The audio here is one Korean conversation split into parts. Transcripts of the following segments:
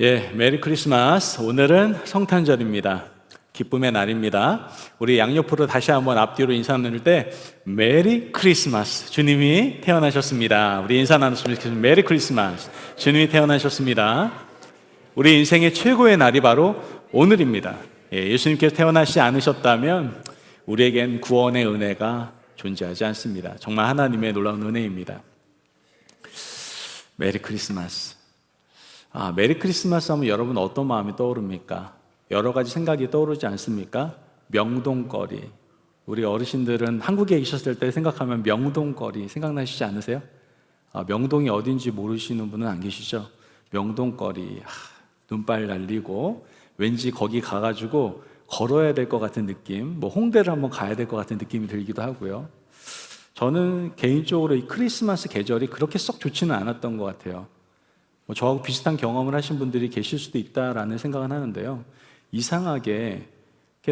메리 크리스마스. 오늘은 성탄절입니다. 기쁨의 날입니다. 우리 양옆으로 다시 한번 앞뒤로 인사 나눌 때 메리 크리스마스. 주님이 태어나셨습니다. 우리 인사 나눴으면 좋겠습니다. 메리 크리스마스. 주님이 태어나셨습니다. 우리 인생의 최고의 날이 바로 오늘입니다. 예수님께서 태어나시지 않으셨다면 우리에겐 구원의 은혜가 존재하지 않습니다. 정말 하나님의 놀라운 은혜입니다. 메리 크리스마스. 메리 크리스마스 하면 여러분 어떤 마음이 떠오릅니까? 여러 가지 생각이 떠오르지 않습니까? 명동거리. 우리 어르신들은 한국에 계셨을 때 생각하면 명동거리 생각나시지 않으세요? 명동이 어딘지 모르시는 분은 안 계시죠? 명동거리. 눈발 날리고 왠지 거기 가가지고 걸어야 될 것 같은 느낌, 홍대를 한번 가야 될 것 같은 느낌이 들기도 하고요. 저는 개인적으로 이 크리스마스 계절이 그렇게 썩 좋지는 않았던 것 같아요. 저하고 비슷한 경험을 하신 분들이 계실 수도 있다라는 생각은 하는데요. 이상하게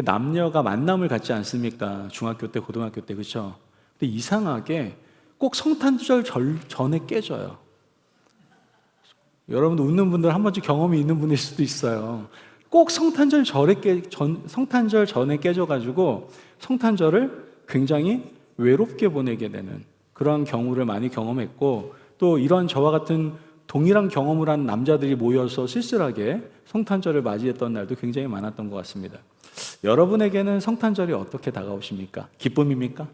남녀가 만남을 갖지 않습니까? 중학교 때, 고등학교 때, 그렇죠? 근데 이상하게 꼭 성탄절 전에 깨져요. 여러분 웃는 분들 한 번쯤 경험이 있는 분일 수도 있어요. 꼭 성탄절 전에 깨져가지고 성탄절을 굉장히 외롭게 보내게 되는 그런 경우를 많이 경험했고, 또 이런 저와 같은 동일한 경험을 한 남자들이 모여서 쓸쓸하게 성탄절을 맞이했던 날도 굉장히 많았던 것 같습니다. 여러분에게는 성탄절이 어떻게 다가오십니까? 기쁨입니까?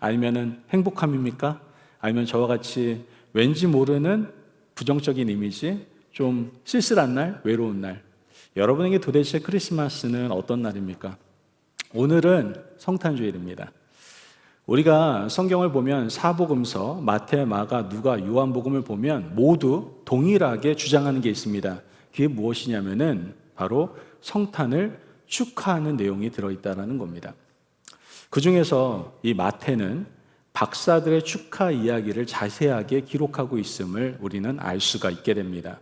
아니면 행복함입니까? 아니면 저와 같이 왠지 모르는 부정적인 이미지, 좀 쓸쓸한 날, 외로운 날. 여러분에게 도대체 크리스마스는 어떤 날입니까? 오늘은 성탄주일입니다. 우리가 성경을 보면 사복음서, 마태, 마가, 누가, 요한복음을 보면 모두 동일하게 주장하는 게 있습니다. 그게 무엇이냐면은 바로 성탄을 축하하는 내용이 들어있다는 겁니다. 그 중에서 이 마태는 박사들의 축하 이야기를 자세하게 기록하고 있음을 우리는 알 수가 있게 됩니다.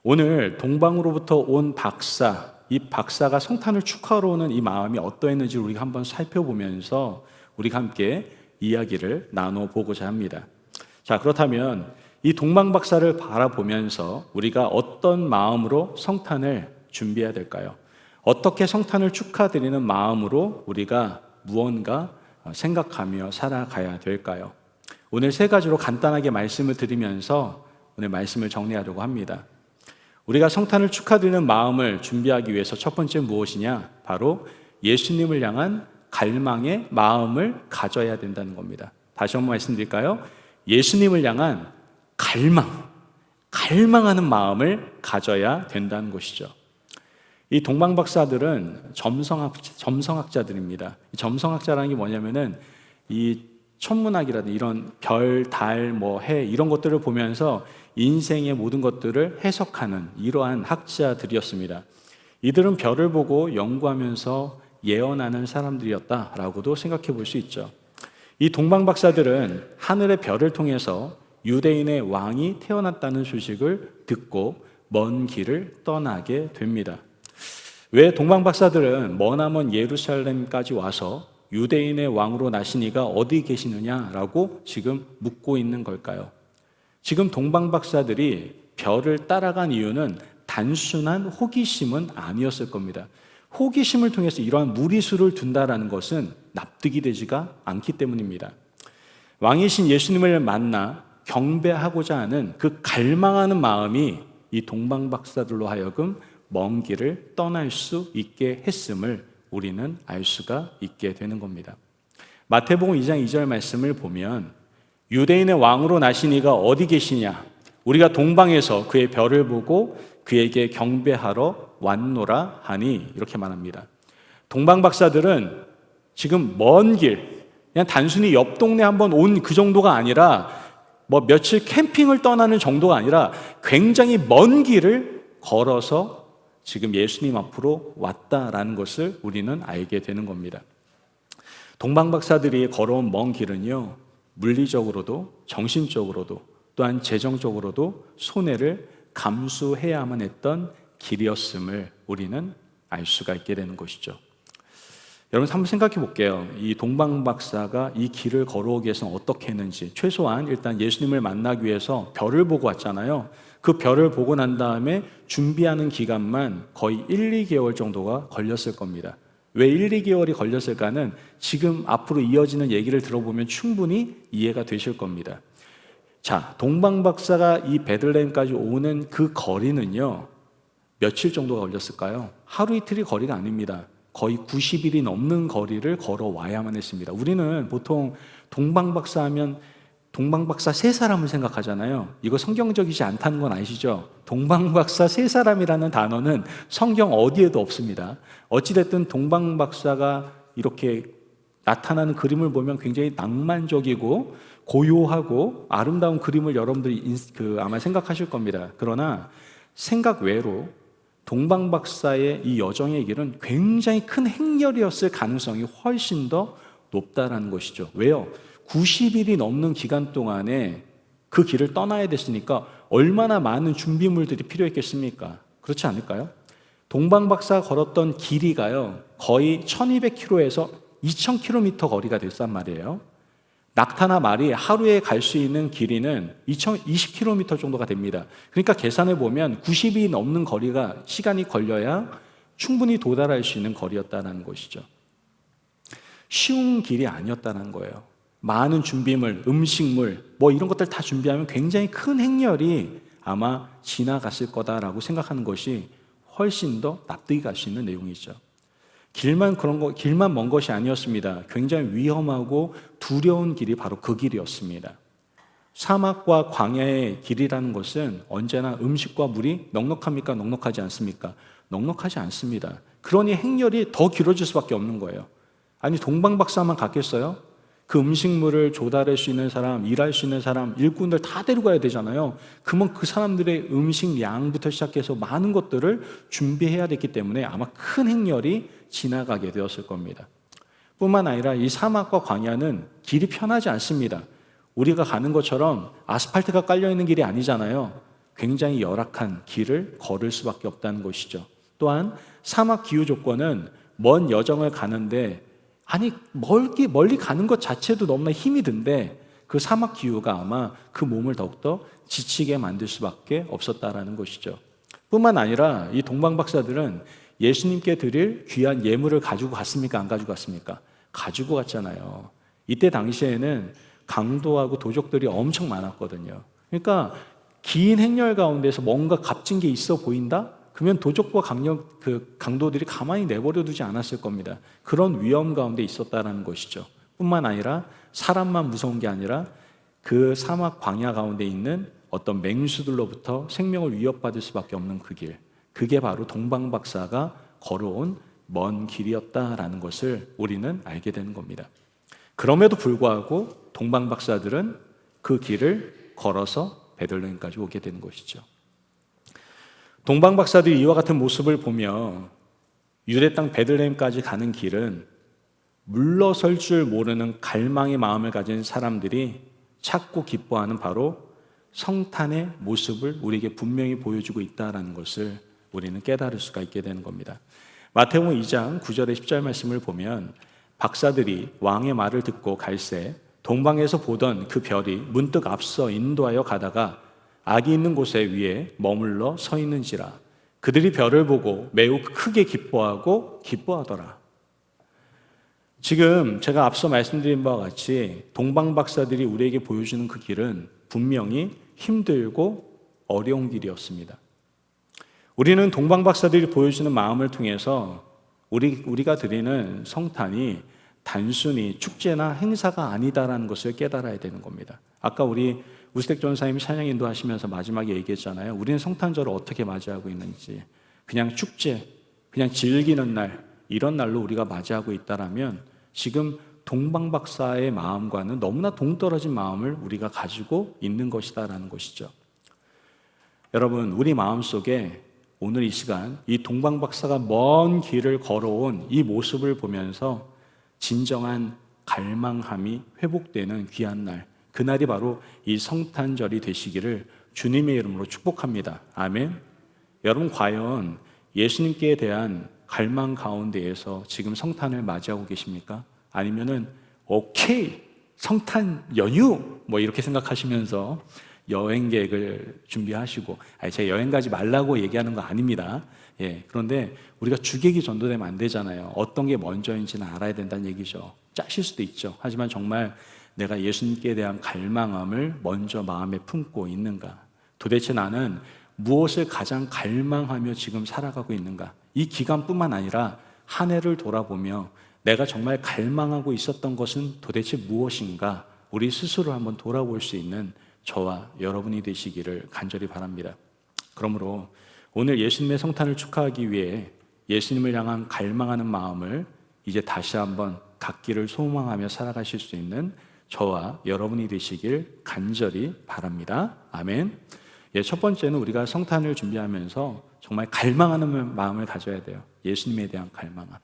오늘 동방으로부터 온 박사, 이 박사가 성탄을 축하하러 오는 이 마음이 어떠했는지 우리가 한번 살펴보면서 우리가 함께 이야기를 나눠보고자 합니다. 자, 그렇다면 이 동방 박사를 바라보면서 우리가 어떤 마음으로 성탄을 준비해야 될까요? 어떻게 성탄을 축하드리는 마음으로 우리가 무언가 생각하며 살아가야 될까요? 오늘 세 가지로 간단하게 말씀을 드리면서 오늘 말씀을 정리하려고 합니다. 우리가 성탄을 축하드리는 마음을 준비하기 위해서 첫 번째 무엇이냐? 바로 예수님을 향한 갈망의 마음을 가져야 된다는 겁니다. 다시 한번 말씀드릴까요? 예수님을 향한 갈망하는 마음을 가져야 된다는 것이죠. 이 동방박사들은 점성학자들입니다. 점성학자라는 게 뭐냐면은 이 천문학이라든지 이런 별, 달, 해 이런 것들을 보면서 인생의 모든 것들을 해석하는 이러한 학자들이었습니다. 이들은 별을 보고 연구하면서 예언하는 사람들이었다라고도 생각해 볼 수 있죠. 이 동방박사들은 하늘의 별을 통해서 유대인의 왕이 태어났다는 소식을 듣고 먼 길을 떠나게 됩니다. 왜 동방박사들은 머나먼 예루살렘까지 와서 유대인의 왕으로 나신 이가 어디 계시느냐라고 지금 묻고 있는 걸까요? 지금 동방박사들이 별을 따라간 이유는 단순한 호기심은 아니었을 겁니다. 호기심을 통해서 이러한 무리수를 둔다라는 것은 납득이 되지가 않기 때문입니다. 왕이신 예수님을 만나 경배하고자 하는 그 갈망하는 마음이 이 동방박사들로 하여금 먼 길을 떠날 수 있게 했음을 우리는 알 수가 있게 되는 겁니다. 마태복음 2장 2절 말씀을 보면 유대인의 왕으로 나신 이가 어디 계시냐? 우리가 동방에서 그의 별을 보고 그에게 경배하러 왔노라 하니 이렇게 말합니다. 동방박사들은 지금 먼 길, 그냥 단순히 옆 동네 한번 온 그 정도가 아니라 며칠 캠핑을 떠나는 정도가 아니라 굉장히 먼 길을 걸어서 지금 예수님 앞으로 왔다라는 것을 우리는 알게 되는 겁니다. 동방박사들이 걸어온 먼 길은요, 물리적으로도 정신적으로도 또한 재정적으로도 손해를 감수해야만 했던 길이었음을 우리는 알 수가 있게 되는 것이죠. 여러분 한번 생각해 볼게요. 이 동방박사가 이 길을 걸어오기 위해서 어떻게 했는지. 최소한 일단 예수님을 만나기 위해서 별을 보고 왔잖아요. 그 별을 보고 난 다음에 준비하는 기간만 거의 1, 2개월 정도가 걸렸을 겁니다. 왜 1, 2개월이 걸렸을까는 지금 앞으로 이어지는 얘기를 들어보면 충분히 이해가 되실 겁니다. 자, 동방박사가 이 베들레헴까지 오는 그 거리는요, 며칠 정도가 걸렸을까요? 하루 이틀이 거리가 아닙니다. 거의 90일이 넘는 거리를 걸어와야만 했습니다. 우리는 보통 동방박사 하면 동방박사 세 사람을 생각하잖아요. 이거 성경적이지 않다는 건 아시죠? 동방박사 세 사람이라는 단어는 성경 어디에도 없습니다. 어찌됐든 동방박사가 이렇게 나타나는 그림을 보면 굉장히 낭만적이고 고요하고 아름다운 그림을 여러분들이 아마 생각하실 겁니다. 그러나 생각 외로 동방박사의 이 여정의 길은 굉장히 큰 행렬이었을 가능성이 훨씬 더 높다라는 것이죠. 왜요? 90일이 넘는 기간 동안에 그 길을 떠나야 됐으니까 얼마나 많은 준비물들이 필요했겠습니까? 그렇지 않을까요? 동방박사가 걸었던 길이가요, 거의 1200km에서 2000km 거리가 됐단 말이에요. 낙타나 말이 하루에 갈 수 있는 길이는 20km 정도가 됩니다. 그러니까 계산해 보면 90이 넘는 거리가 시간이 걸려야 충분히 도달할 수 있는 거리였다는 것이죠. 쉬운 길이 아니었다는 거예요. 많은 준비물, 음식물, 이런 것들 다 준비하면 굉장히 큰 행렬이 아마 지나갔을 거다라고 생각하는 것이 훨씬 더 납득이 갈 수 있는 내용이죠. 길만 먼 것이 아니었습니다. 굉장히 위험하고 두려운 길이 바로 그 길이었습니다. 사막과 광야의 길이라는 것은 언제나 음식과 물이 넉넉합니까? 넉넉하지 않습니까? 넉넉하지 않습니다. 그러니 행렬이 더 길어질 수밖에 없는 거예요. 아니, 동방박사만 갔겠어요? 그 음식물을 조달할 수 있는 사람, 일할 수 있는 사람, 일꾼들 다 데리고 가야 되잖아요. 그러면 그 사람들의 음식 양부터 시작해서 많은 것들을 준비해야 됐기 때문에 아마 큰 행렬이 지나가게 되었을 겁니다. 뿐만 아니라 이 사막과 광야는 길이 편하지 않습니다. 우리가 가는 것처럼 아스팔트가 깔려있는 길이 아니잖아요. 굉장히 열악한 길을 걸을 수밖에 없다는 것이죠. 또한 사막 기후 조건은 먼 여정을 가는데, 아니 멀리 가는 것 자체도 너무나 힘이 든데 그 사막 기후가 아마 그 몸을 더욱더 지치게 만들 수밖에 없었다라는 것이죠. 뿐만 아니라 이 동방박사들은 예수님께 드릴 귀한 예물을 가지고 갔습니까? 안 가지고 갔습니까? 가지고 갔잖아요. 이때 당시에는 강도하고 도적들이 엄청 많았거든요. 그러니까 긴 행렬 가운데서 뭔가 값진 게 있어 보인다? 그러면 도적과 강도들이 가만히 내버려 두지 않았을 겁니다. 그런 위험 가운데 있었다는 것이죠. 뿐만 아니라 사람만 무서운 게 아니라 그 사막 광야 가운데 있는 어떤 맹수들로부터 생명을 위협받을 수밖에 없는 그 길, 그게 바로 동방박사가 걸어온 먼 길이었다라는 것을 우리는 알게 되는 겁니다. 그럼에도 불구하고 동방박사들은 그 길을 걸어서 베들레헴까지 오게 되는 것이죠. 동방박사들이 이와 같은 모습을 보며 유대 땅 베들레헴까지 가는 길은 물러설 줄 모르는 갈망의 마음을 가진 사람들이 찾고 기뻐하는 바로 성탄의 모습을 우리에게 분명히 보여주고 있다는 것을 우리는 깨달을 수가 있게 되는 겁니다. 마태복음 2장 9절에 10절 말씀을 보면 박사들이 왕의 말을 듣고 갈새 동방에서 보던 그 별이 문득 앞서 인도하여 가다가 악이 있는 곳에 위에 머물러 서 있는지라. 그들이 별을 보고 매우 크게 기뻐하더라. 지금 제가 앞서 말씀드린 바와 같이 동방박사들이 우리에게 보여주는 그 길은 분명히 힘들고 어려운 길이었습니다. 우리는 동방박사들이 보여주는 마음을 통해서 우리가 드리는 성탄이 단순히 축제나 행사가 아니다라는 것을 깨달아야 되는 겁니다. 아까 우리 우스택 전사님이 찬양 인도하시면서 마지막에 얘기했잖아요. 우리는 성탄절을 어떻게 맞이하고 있는지. 그냥 축제, 그냥 즐기는 날, 이런 날로 우리가 맞이하고 있다라면 지금 동방박사의 마음과는 너무나 동떨어진 마음을 우리가 가지고 있는 것이다라는 것이죠. 여러분, 우리 마음속에 오늘 이 시간 이 동방박사가 먼 길을 걸어온 이 모습을 보면서 진정한 갈망함이 회복되는 귀한 날, 그날이 바로 이 성탄절이 되시기를 주님의 이름으로 축복합니다. 아멘. 여러분, 과연 예수님께 대한 갈망 가운데에서 지금 성탄을 맞이하고 계십니까? 아니면은 오케이 성탄 연휴 이렇게 생각하시면서 여행 계획을 준비하시고, 제가 여행 가지 말라고 얘기하는 거 아닙니다. 그런데 우리가 주객이 전도되면 안 되잖아요. 어떤 게 먼저인지는 알아야 된다는 얘기죠. 짜실 수도 있죠. 하지만 정말 내가 예수님께 대한 갈망함을 먼저 마음에 품고 있는가? 도대체 나는 무엇을 가장 갈망하며 지금 살아가고 있는가? 이 기간뿐만 아니라 한 해를 돌아보며 내가 정말 갈망하고 있었던 것은 도대체 무엇인가? 우리 스스로 한번 돌아볼 수 있는 저와 여러분이 되시기를 간절히 바랍니다. 그러므로 오늘 예수님의 성탄을 축하하기 위해 예수님을 향한 갈망하는 마음을 이제 다시 한번 갖기를 소망하며 살아가실 수 있는 저와 여러분이 되시길 간절히 바랍니다. 아멘. 첫 번째는 우리가 성탄을 준비하면서 정말 갈망하는 마음을 가져야 돼요. 예수님에 대한 갈망함.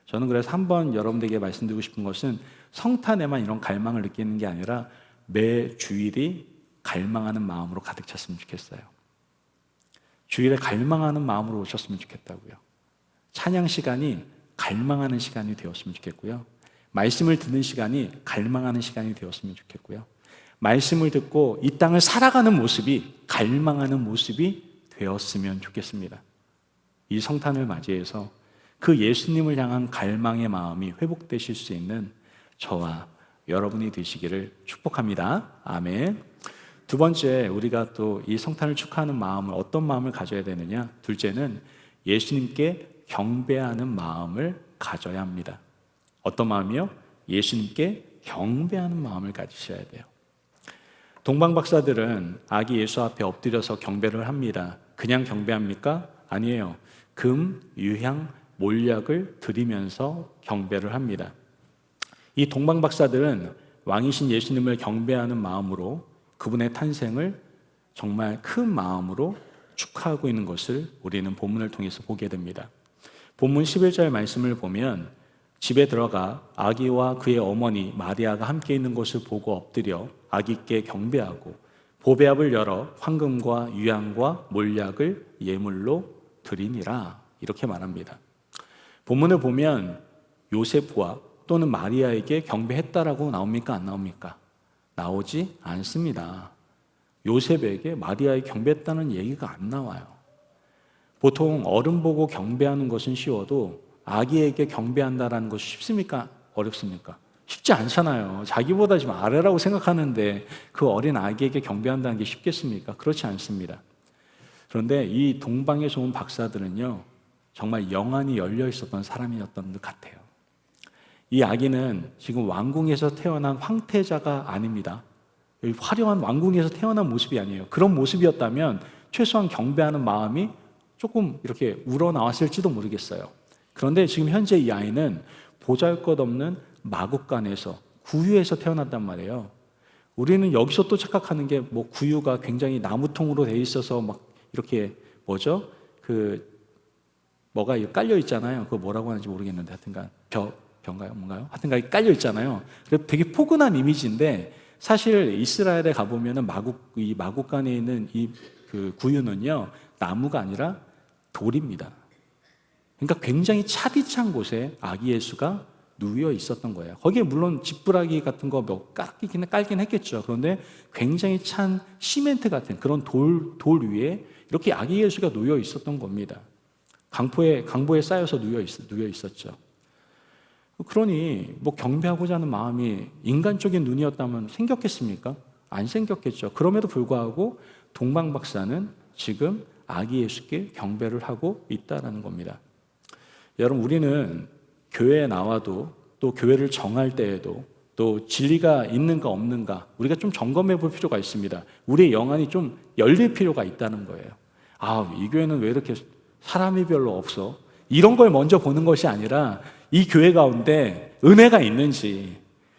저는 그래서 한번 여러분들에게 말씀드리고 싶은 것은 성탄에만 이런 갈망을 느끼는 게 아니라 매 주일이 갈망하는 마음으로 가득 찼으면 좋겠어요. 주일에 갈망하는 마음으로 오셨으면 좋겠다고요. 찬양 시간이 갈망하는 시간이 되었으면 좋겠고요. 말씀을 듣는 시간이 갈망하는 시간이 되었으면 좋겠고요. 말씀을 듣고 이 땅을 살아가는 모습이 갈망하는 모습이 되었으면 좋겠습니다. 이 성탄을 맞이해서 그 예수님을 향한 갈망의 마음이 회복되실 수 있는 저와 여러분이 되시기를 축복합니다. 아멘. 두 번째, 우리가 또 이 성탄을 축하하는 마음을 어떤 마음을 가져야 되느냐? 둘째는 예수님께 경배하는 마음을 가져야 합니다. 어떤 마음이요? 예수님께 경배하는 마음을 가지셔야 돼요. 동방박사들은 아기 예수 앞에 엎드려서 경배를 합니다. 그냥 경배합니까? 아니에요. 금, 유향, 몰약을 드리면서 경배를 합니다. 이 동방박사들은 왕이신 예수님을 경배하는 마음으로 그분의 탄생을 정말 큰 마음으로 축하하고 있는 것을 우리는 본문을 통해서 보게 됩니다. 본문 11절 말씀을 보면 집에 들어가 아기와 그의 어머니 마리아가 함께 있는 것을 보고 엎드려 아기께 경배하고 보배압을 열어 황금과 유향과 몰약을 예물로 드리니라, 이렇게 말합니다. 본문을 보면 요셉과 또는 마리아에게 경배했다라고 나옵니까? 안 나옵니까? 나오지 않습니다. 요셉에게 마리아에 경배했다는 얘기가 안 나와요. 보통 어른 보고 경배하는 것은 쉬워도 아기에게 경배한다라는 것이 쉽습니까? 어렵습니까? 쉽지 않잖아요. 자기보다 지금 아래라고 생각하는데 그 어린 아기에게 경배한다는 게 쉽겠습니까? 그렇지 않습니다. 그런데 이 동방에서 온 박사들은요, 정말 영안이 열려 있었던 사람이었던 것 같아요. 이 아기는 지금 왕궁에서 태어난 황태자가 아닙니다. 화려한 왕궁에서 태어난 모습이 아니에요. 그런 모습이었다면 최소한 경배하는 마음이 조금 이렇게 우러나왔을지도 모르겠어요. 그런데 지금 현재 이 아이는 보잘것없는 마국간에서, 구유에서 태어났단 말이에요. 우리는 여기서 또 착각하는 게 뭐 구유가 굉장히 나무통으로 돼 있어서 막 이렇게 뭐죠? 뭐가 깔려 있잖아요. 그거 뭐라고 하는지 모르겠는데 하여튼간 벼인가요? 뭔가요? 하여튼간 깔려 있잖아요. 그래서 되게 포근한 이미지인데 사실 이스라엘에 가보면 이 마국간에 있는 그 구유는요, 나무가 아니라 돌입니다. 그러니까 굉장히 차디찬 곳에 아기 예수가 누워 있었던 거예요. 거기에 물론 지푸라기 같은 거 몇 깔긴 했겠죠. 그런데 굉장히 찬 시멘트 같은 그런 돌 위에 이렇게 아기 예수가 누워 있었던 겁니다. 강보에 쌓여서 누워 있었죠. 그러니 뭐 경배하고자 하는 마음이 인간적인 눈이었다면 생겼겠습니까? 안 생겼겠죠. 그럼에도 불구하고 동방 박사는 지금 아기 예수께 경배를 하고 있다라는 겁니다. 여러분, 우리는 교회에 나와도 또 교회를 정할 때에도 또 진리가 있는가 없는가 우리가 좀 점검해 볼 필요가 있습니다. 우리의 영안이 좀 열릴 필요가 있다는 거예요. 이 교회는 왜 이렇게 사람이 별로 없어? 이런 걸 먼저 보는 것이 아니라 이 교회 가운데 은혜가 있는지,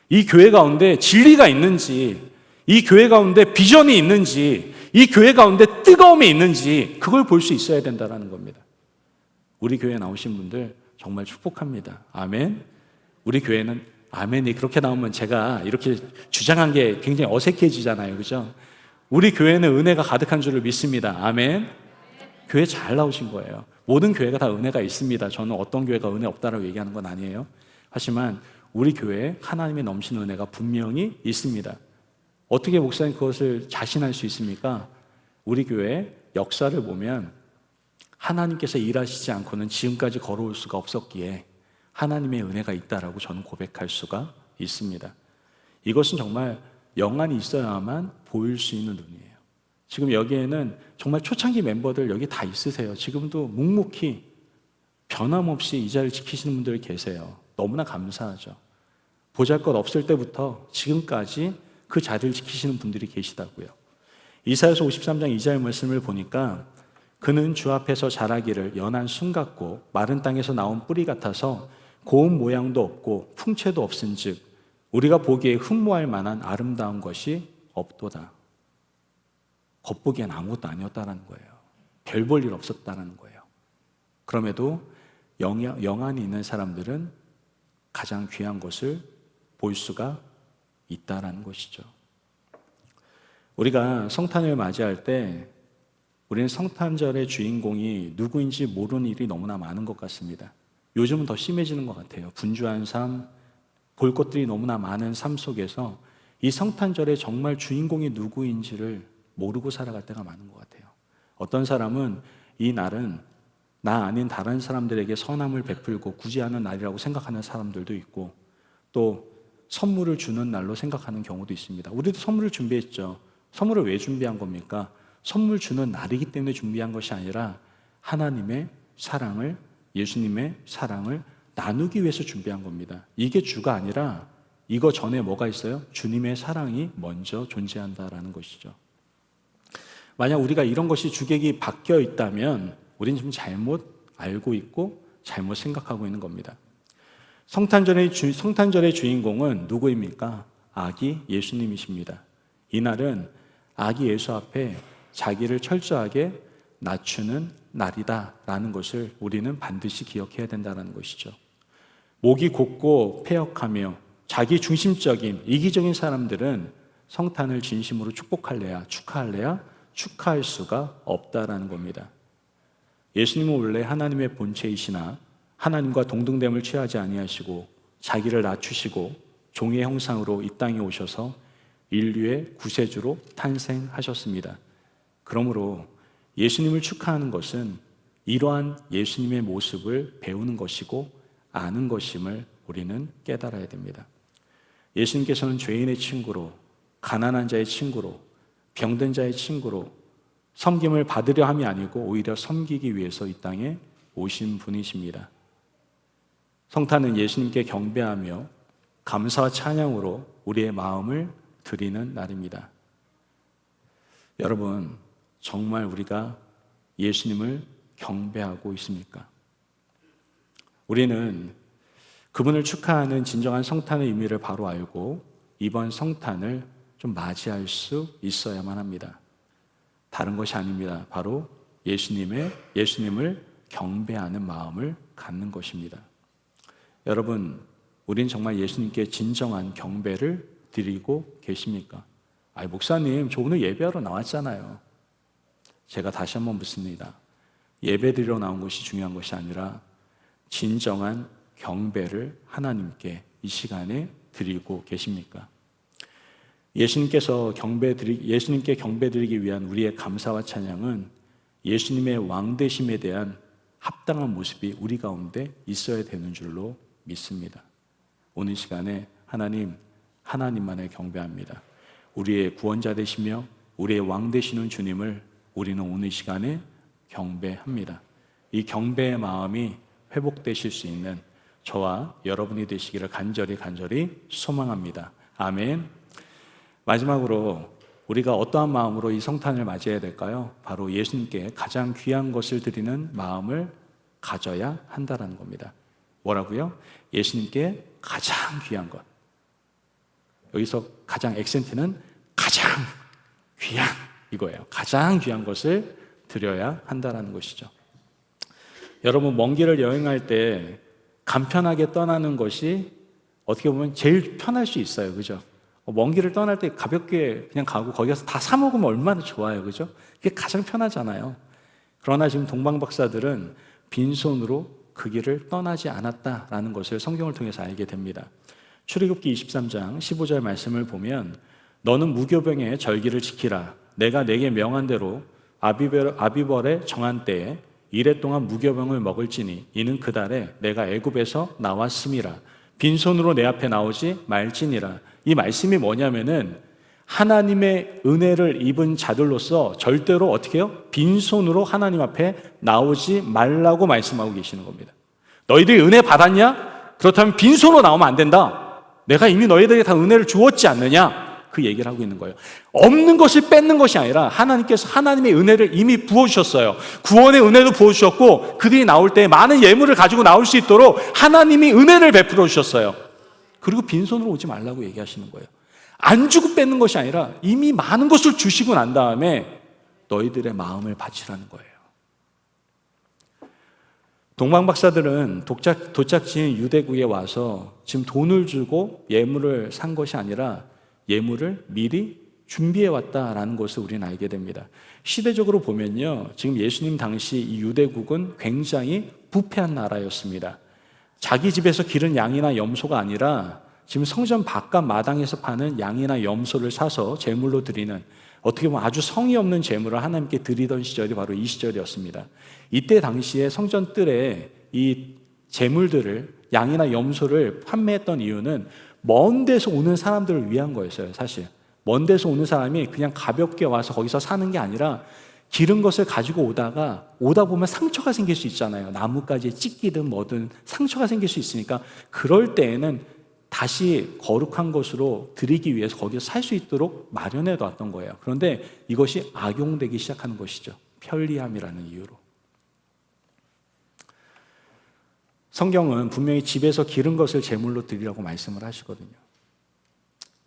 이 교회 가운데 진리가 있는지, 이 교회 가운데 비전이 있는지, 이 교회 가운데 뜨거움이 있는지 그걸 볼 수 있어야 된다는 겁니다. 우리 교회에 나오신 분들 정말 축복합니다. 아멘. 우리 교회는 아멘이 그렇게 나오면 제가 이렇게 주장한 게 굉장히 어색해지잖아요. 그죠? 우리 교회는 은혜가 가득한 줄을 믿습니다. 아멘. 교회 잘 나오신 거예요. 모든 교회가 다 은혜가 있습니다. 저는 어떤 교회가 은혜 없다라고 얘기하는 건 아니에요. 하지만 우리 교회에 하나님의 넘치는 은혜가 분명히 있습니다. 어떻게 목사님 그것을 자신할 수 있습니까? 우리 교회 역사를 보면 하나님께서 일하시지 않고는 지금까지 걸어올 수가 없었기에 하나님의 은혜가 있다라고 저는 고백할 수가 있습니다. 이것은 정말 영안이 있어야만 보일 수 있는 눈이에요. 지금 여기에는 정말 초창기 멤버들 여기 다 있으세요. 지금도 묵묵히 변함없이 이 자리를 지키시는 분들이 계세요. 너무나 감사하죠. 보잘것 없을 때부터 지금까지 그 자리를 지키시는 분들이 계시다고요. 이사야서 53장 2절 말씀을 보니까 그는 주 앞에서 자라기를 연한 순 같고 마른 땅에서 나온 뿌리 같아서 고운 모양도 없고 풍채도 없은즉 우리가 보기에 흠모할 만한 아름다운 것이 없도다. 겉보기엔 아무것도 아니었다는 거예요. 별 볼 일 없었다는 거예요. 그럼에도 영안이 있는 사람들은 가장 귀한 것을 볼 수가 있다는 것이죠. 우리가 성탄을 맞이할 때 우리는 성탄절의 주인공이 누구인지 모르는 일이 너무나 많은 것 같습니다. 요즘은 더 심해지는 것 같아요. 분주한 삶, 볼 것들이 너무나 많은 삶 속에서 이 성탄절의 정말 주인공이 누구인지를 모르고 살아갈 때가 많은 것 같아요. 어떤 사람은 이 날은 나 아닌 다른 사람들에게 선함을 베풀고 구제하는 날이라고 생각하는 사람들도 있고 또 선물을 주는 날로 생각하는 경우도 있습니다. 우리도 선물을 준비했죠. 선물을 왜 준비한 겁니까? 선물 주는 날이기 때문에 준비한 것이 아니라 하나님의 사랑을, 예수님의 사랑을 나누기 위해서 준비한 겁니다. 이게 주가 아니라 이거 전에 뭐가 있어요? 주님의 사랑이 먼저 존재한다라는 것이죠. 만약 우리가 이런 것이 주객이 바뀌어 있다면 우리는 좀 잘못 알고 있고 잘못 생각하고 있는 겁니다. 성탄절의 주인공은 누구입니까? 아기 예수님이십니다. 이날은 아기 예수 앞에 자기를 철저하게 낮추는 날이다라는 것을 우리는 반드시 기억해야 된다는 것이죠. 목이 곧고 패역하며 자기 중심적인 이기적인 사람들은 성탄을 진심으로 축복할래야 축하할래야 축하할 수가 없다라는 겁니다. 예수님은 원래 하나님의 본체이시나 하나님과 동등됨을 취하지 아니하시고 자기를 낮추시고 종의 형상으로 이 땅에 오셔서 인류의 구세주로 탄생하셨습니다. 그러므로 예수님을 축하하는 것은 이러한 예수님의 모습을 배우는 것이고 아는 것임을 우리는 깨달아야 됩니다. 예수님께서는 죄인의 친구로, 가난한 자의 친구로, 병든 자의 친구로 섬김을 받으려 함이 아니고 오히려 섬기기 위해서 이 땅에 오신 분이십니다. 성탄은 예수님께 경배하며 감사와 찬양으로 우리의 마음을 드리는 날입니다. 여러분, 정말 우리가 예수님을 경배하고 있습니까? 우리는 그분을 축하하는 진정한 성탄의 의미를 바로 알고 이번 성탄을 좀 맞이할 수 있어야만 합니다. 다른 것이 아닙니다. 바로 예수님을 경배하는 마음을 갖는 것입니다. 여러분, 우린 정말 예수님께 진정한 경배를 드리고 계십니까? 목사님, 저 오늘 예배하러 나왔잖아요. 제가 다시 한번 묻습니다. 예배 드리러 나온 것이 중요한 것이 아니라 진정한 경배를 하나님께 이 시간에 드리고 계십니까? 예수님께 경배드리기 위한 우리의 감사와 찬양은 예수님의 왕되심에 대한 합당한 모습이 우리 가운데 있어야 되는 줄로 믿습니다. 오늘 시간에 하나님만을 경배합니다. 우리의 구원자 되시며 우리의 왕 되시는 주님을 우리는 오늘 시간에 경배합니다. 이 경배의 마음이 회복되실 수 있는 저와 여러분이 되시기를 간절히 소망합니다. 아멘. 마지막으로 우리가 어떠한 마음으로 이 성탄을 맞이해야 될까요? 바로 예수님께 가장 귀한 것을 드리는 마음을 가져야 한다는 겁니다. 뭐라고요? 예수님께 가장 귀한 것. 여기서 가장 액센트는 가장 귀한 이거예요. 가장 귀한 것을 드려야 한다는 것이죠. 여러분, 먼 길을 여행할 때 간편하게 떠나는 것이 어떻게 보면 제일 편할 수 있어요. 그죠? 먼 길을 떠날 때 가볍게 그냥 가고 거기 가서 다 사 먹으면 얼마나 좋아요. 그죠? 그게 가장 편하잖아요. 그러나 지금 동방 박사들은 빈손으로 그 길을 떠나지 않았다라는 것을 성경을 통해서 알게 됩니다. 출애굽기 23장 15절 말씀을 보면 너는 무교병의 절기를 지키라. 내가 내게 명한 대로 아비벌에 정한 때에 이래 동안 무교병을 먹을지니 이는 그 달에 내가 애굽에서 나왔음이라. 빈손으로 내 앞에 나오지 말지니라. 이 말씀이 뭐냐면은 하나님의 은혜를 입은 자들로서 절대로 어떻게 해요? 빈손으로 하나님 앞에 나오지 말라고 말씀하고 계시는 겁니다. 너희들이 은혜 받았냐? 그렇다면 빈손으로 나오면 안 된다. 내가 이미 너희들에게 다 은혜를 주었지 않느냐? 그 얘기를 하고 있는 거예요. 없는 것을 뺏는 것이 아니라 하나님께서 하나님의 은혜를 이미 부어주셨어요. 구원의 은혜도 부어주셨고 그들이 나올 때 많은 예물을 가지고 나올 수 있도록 하나님이 은혜를 베풀어 주셨어요. 그리고 빈손으로 오지 말라고 얘기하시는 거예요. 안 주고 뺏는 것이 아니라 이미 많은 것을 주시고 난 다음에 너희들의 마음을 바치라는 거예요. 동방박사들은 도착지인 유대국에 와서 지금 돈을 주고 예물을 산 것이 아니라 예물을 미리 준비해 왔다라는 것을 우리는 알게 됩니다. 시대적으로 보면요, 지금 예수님 당시 이 유대국은 굉장히 부패한 나라였습니다. 자기 집에서 기른 양이나 염소가 아니라 지금 성전 바깥 마당에서 파는 양이나 염소를 사서 제물로 드리는, 어떻게 보면 아주 성의 없는 제물을 하나님께 드리던 시절이 바로 이 시절이었습니다. 이때 당시에 성전 뜰에 이 제물들을, 양이나 염소를 판매했던 이유는 먼 데서 오는 사람들을 위한 거였어요. 사실 먼 데서 오는 사람이 그냥 가볍게 와서 거기서 사는 게 아니라 기른 것을 가지고 오다 보면 상처가 생길 수 있잖아요. 나뭇가지에 찢기든 뭐든 상처가 생길 수 있으니까 그럴 때에는 다시 거룩한 것으로 드리기 위해서 거기서 살 수 있도록 마련해 놨던 거예요. 그런데 이것이 악용되기 시작하는 것이죠. 편리함이라는 이유로. 성경은 분명히 집에서 기른 것을 제물로 드리라고 말씀을 하시거든요.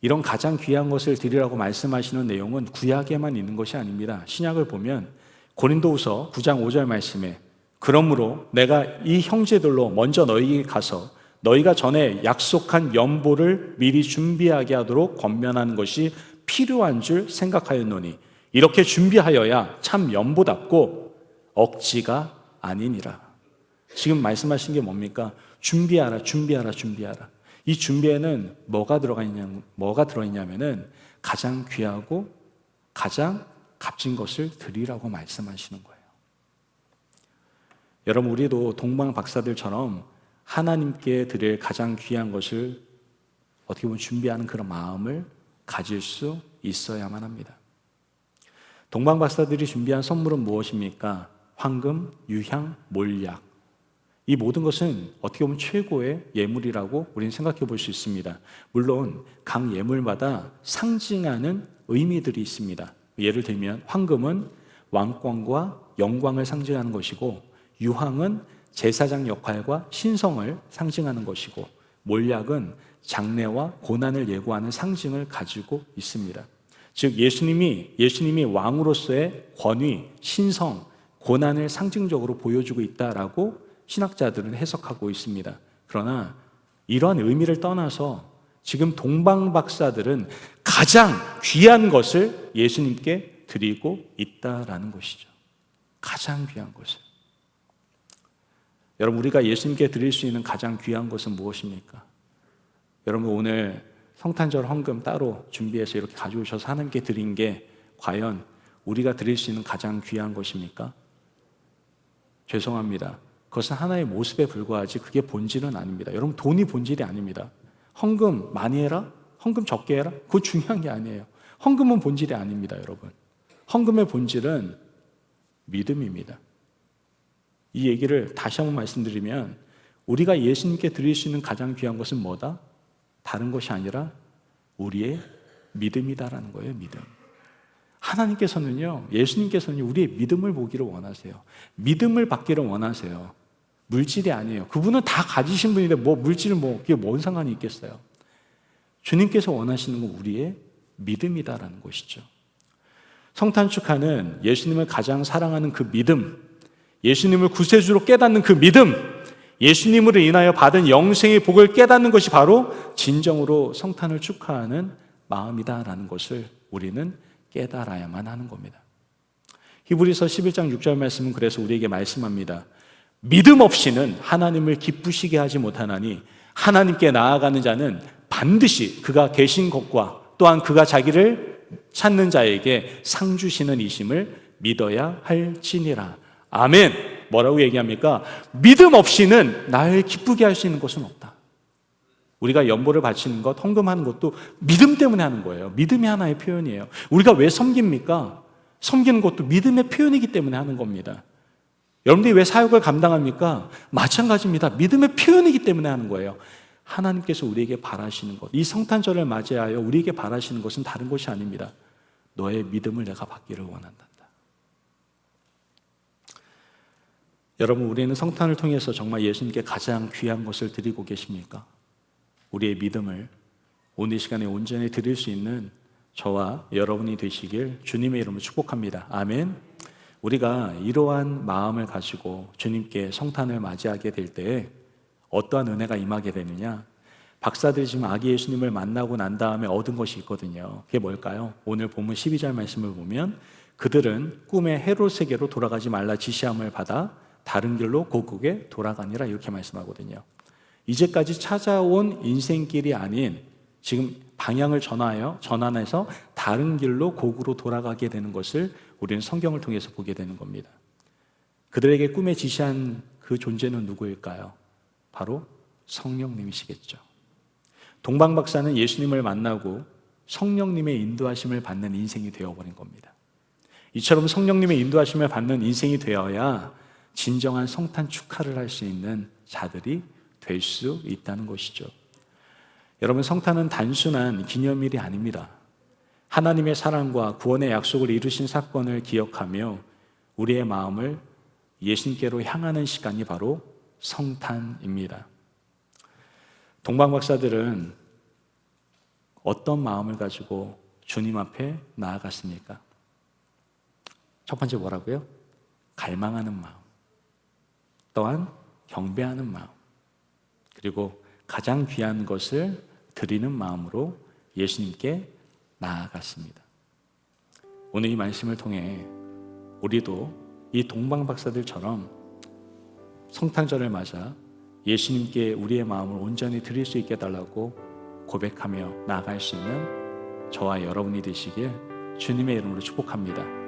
이런 가장 귀한 것을 드리라고 말씀하시는 내용은 구약에만 있는 것이 아닙니다. 신약을 보면 고린도후서 9장 5절 말씀에 그러므로 내가 이 형제들로 먼저 너희에게 가서 너희가 전에 약속한 연보를 미리 준비하게 하도록 권면하는 것이 필요한 줄 생각하였노니 이렇게 준비하여야 참 연보답고 억지가 아니니라. 지금 말씀하신 게 뭡니까? 준비하라. 이 준비에는 뭐가 들어있냐면은 가장 귀하고 가장 값진 것을 드리라고 말씀하시는 거예요. 여러분, 우리도 동방 박사들처럼 하나님께 드릴 가장 귀한 것을 어떻게 보면 준비하는 그런 마음을 가질 수 있어야만 합니다. 동방 박사들이 준비한 선물은 무엇입니까? 황금, 유향, 몰약. 이 모든 것은 어떻게 보면 최고의 예물이라고 우리는 생각해 볼 수 있습니다. 물론 각 예물마다 상징하는 의미들이 있습니다. 예를 들면 황금은 왕권과 영광을 상징하는 것이고, 유황은 제사장 역할과 신성을 상징하는 것이고, 몰약은 장래와 고난을 예고하는 상징을 가지고 있습니다. 즉 예수님이 왕으로서의 권위, 신성, 고난을 상징적으로 보여주고 있다라고 신학자들은 해석하고 있습니다. 그러나 이러한 의미를 떠나서 지금 동방 박사들은 가장 귀한 것을 예수님께 드리고 있다라는 것이죠. 가장 귀한 것을. 여러분, 우리가 예수님께 드릴 수 있는 가장 귀한 것은 무엇입니까? 여러분, 오늘 성탄절 헌금 따로 준비해서 이렇게 가져오셔서 하나님께 드린 게 과연 우리가 드릴 수 있는 가장 귀한 것입니까? 죄송합니다. 그것은 하나의 모습에 불과하지 그게 본질은 아닙니다. 여러분, 돈이 본질이 아닙니다. 헌금 많이 해라? 헌금 적게 해라? 그거 중요한 게 아니에요. 헌금은 본질이 아닙니다, 여러분. 헌금의 본질은 믿음입니다. 이 얘기를 다시 한번 말씀드리면 우리가 예수님께 드릴 수 있는 가장 귀한 것은 뭐다? 다른 것이 아니라 우리의 믿음이다라는 거예요, 믿음. 예수님께서는 우리의 믿음을 보기를 원하세요. 믿음을 받기를 원하세요. 물질이 아니에요. 그분은 다 가지신 분인데 그게 뭔 상관이 있겠어요? 주님께서 원하시는 건 우리의 믿음이다라는 것이죠. 성탄 축하는 예수님을 가장 사랑하는 그 믿음, 예수님을 구세주로 깨닫는 그 믿음, 예수님으로 인하여 받은 영생의 복을 깨닫는 것이 바로 진정으로 성탄을 축하하는 마음이다라는 것을 우리는 깨달아야만 하는 겁니다. 히브리서 11장 6절 말씀은 그래서 우리에게 말씀합니다. 믿음 없이는 하나님을 기쁘시게 하지 못하나니 하나님께 나아가는 자는 반드시 그가 계신 것과 또한 그가 자기를 찾는 자에게 상 주시는 이심을 믿어야 할지니라. 아멘. 뭐라고 얘기합니까? 믿음 없이는 날 기쁘게 할 수 있는 것은 없다. 우리가 연보를 바치는 것, 헌금하는 것도 믿음 때문에 하는 거예요. 믿음이 하나의 표현이에요. 우리가 왜 섬깁니까? 섬기는 것도 믿음의 표현이기 때문에 하는 겁니다. 여러분들이 왜 사역을 감당합니까? 마찬가지입니다. 믿음의 표현이기 때문에 하는 거예요. 하나님께서 우리에게 바라시는 것, 이 성탄절을 맞이하여 우리에게 바라시는 것은 다른 것이 아닙니다. 너의 믿음을 내가 받기를 원한다. 여러분, 우리는 성탄을 통해서 정말 예수님께 가장 귀한 것을 드리고 계십니까? 우리의 믿음을 오늘 이 시간에 온전히 드릴 수 있는 저와 여러분이 되시길 주님의 이름으로 축복합니다. 아멘. 우리가 이러한 마음을 가지고 주님께 성탄을 맞이하게 될 때에 어떠한 은혜가 임하게 되느냐? 박사들이 지금 아기 예수님을 만나고 난 다음에 얻은 것이 있거든요. 그게 뭘까요? 오늘 본문 12절 말씀을 보면 그들은 꿈에 헤롯에게로 돌아가지 말라 지시함을 받아 다른 길로 고국에 돌아가니라 이렇게 말씀하거든요. 이제까지 찾아온 인생길이 아닌 지금 방향을 전환해서 다른 길로 고국으로 돌아가게 되는 것을 우리는 성경을 통해서 보게 되는 겁니다. 그들에게 꿈에 지시한 그 존재는 누구일까요? 바로 성령님이시겠죠. 동방 박사는 예수님을 만나고 성령님의 인도하심을 받는 인생이 되어버린 겁니다. 이처럼 성령님의 인도하심을 받는 인생이 되어야 진정한 성탄 축하를 할 수 있는 자들이 될 수 있다는 것이죠. 여러분, 성탄은 단순한 기념일이 아닙니다. 하나님의 사랑과 구원의 약속을 이루신 사건을 기억하며 우리의 마음을 예수님께로 향하는 시간이 바로 성탄입니다. 동방 박사들은 어떤 마음을 가지고 주님 앞에 나아갔습니까? 첫 번째 뭐라고요? 갈망하는 마음, 또한 경배하는 마음, 그리고 가장 귀한 것을 드리는 마음으로 예수님께 나아갔습니다. 오늘 이 말씀을 통해 우리도 이 동방 박사들처럼 성탄절을 맞아 예수님께 우리의 마음을 온전히 드릴 수 있게 해달라고 고백하며 나아갈 수 있는 저와 여러분이 되시길 주님의 이름으로 축복합니다.